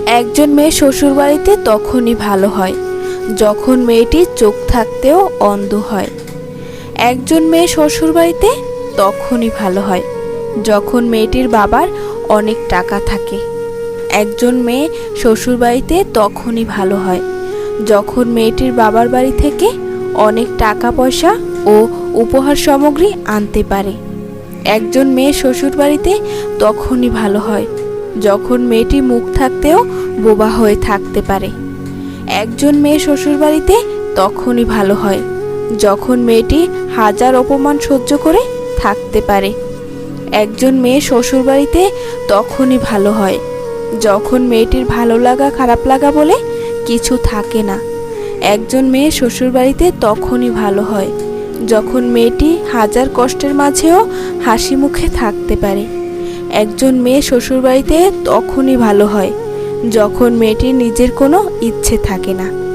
একজন মেয়ে শ্বশুরবাড়িতে তখনই ভালো হয় যখন মেয়েটি চোখ থাকতেও অন্ধ হয়। একজন মেয়ে শ্বশুরবাড়িতে তখনই ভালো হয় যখন মেয়েটির বাবার অনেক টাকা থাকে। একজন মেয়ে শ্বশুরবাড়িতে তখনই ভালো হয় যখন মেয়েটির বাবার বাড়ি থেকে অনেক টাকা পয়সা ও উপহার সামগ্রী আনতে পারে। একজন মেয়ে শ্বশুরবাড়িতে তখনই ভালো হয় যখন মেয়েটি মুখ থাকতেও বোবা হয়ে থাকতে পারে। একজন মেয়ে শ্বশুরবাড়িতে তখনই ভালো হয় যখন মেয়েটি হাজার অপমান সহ্য করে থাকতে পারে। একজন মেয়ে শ্বশুরবাড়িতে তখনই ভালো হয় যখন মেয়েটির ভালো লাগা খারাপ লাগা বলে কিছু থাকে না। একজন মেয়ে শ্বশুরবাড়িতে তখনই ভালো হয় যখন মেয়েটি হাজার কষ্টের মাঝেও হাসি মুখে থাকতে পারে। একজন মেয়ে শ্বশুরবাড়িতে তখনই ভালো হয় যখন মেয়েটির নিজের কোনো ইচ্ছে থাকে না।